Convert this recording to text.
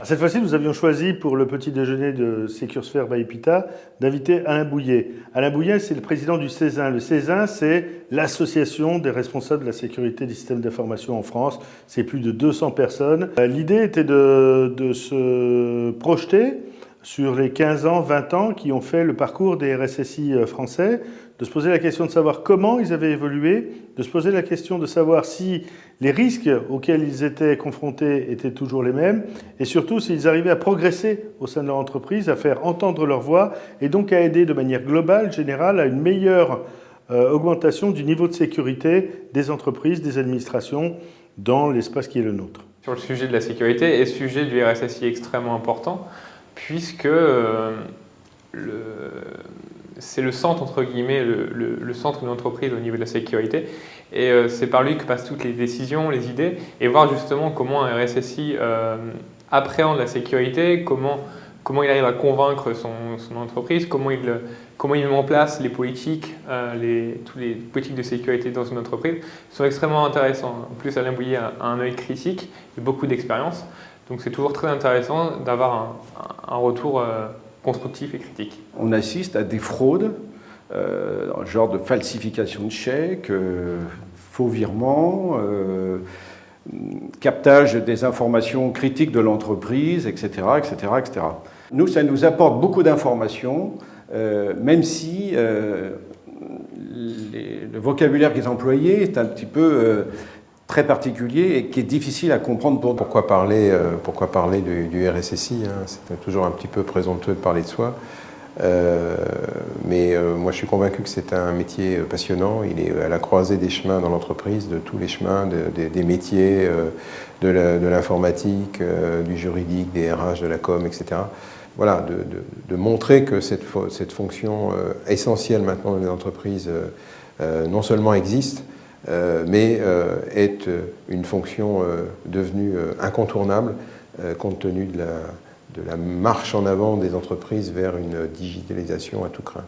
Cette fois-ci, nous avions choisi pour le petit déjeuner de Secursphère by Epita d'inviter Alain Bouillet. Alain Bouillet, c'est le président du CESIN. Le CESIN, c'est l'association des responsables de la sécurité des systèmes d'information en France. C'est plus de 200 personnes. L'idée était de se projeter sur les 15 ans, 20 ans qui ont fait le parcours des RSSI français, de se poser la question de savoir comment ils avaient évolué, de se poser la question de savoir si les risques auxquels ils étaient confrontés étaient toujours les mêmes, et surtout s'ils arrivaient à progresser au sein de leur entreprise, à faire entendre leur voix, et donc à aider de manière globale, générale, à une meilleure augmentation du niveau de sécurité des entreprises, des administrations, dans l'espace qui est le nôtre. Sur le sujet de la sécurité, et le sujet du RSSI extrêmement important, puisque c'est le centre, entre guillemets, le centre d'une entreprise au niveau de la sécurité. Et c'est par lui que passent toutes les décisions, les idées, et voir justement comment un RSSI appréhende la sécurité, comment il arrive à convaincre son entreprise, comment il met en place les politiques, toutes les politiques de sécurité dans une entreprise, sont extrêmement intéressants. En plus, Alain Bouillet a un œil critique et beaucoup d'expérience. Donc c'est toujours très intéressant d'avoir un retour constructif et critique. On assiste à des fraudes, genre de falsification de chèques, faux virements, captage des informations critiques de l'entreprise, etc., etc., etc. Nous, ça nous apporte beaucoup d'informations, même si le vocabulaire qui est employé est un petit peu très particulier et qui est difficile à comprendre pour nous. Pourquoi parler du RSSI, hein, c'est toujours un petit peu présomptueux de parler de soi. Mais moi je suis convaincu que c'est un métier passionnant. Il est à la croisée des chemins dans l'entreprise, de tous les chemins, des métiers, de l'informatique, du juridique, des RH, de la com, etc. Voilà, de montrer que cette fonction essentielle maintenant dans les entreprises non seulement existe, mais est une fonction devenue incontournable compte tenu de la marche en avant des entreprises vers une digitalisation à tout crin.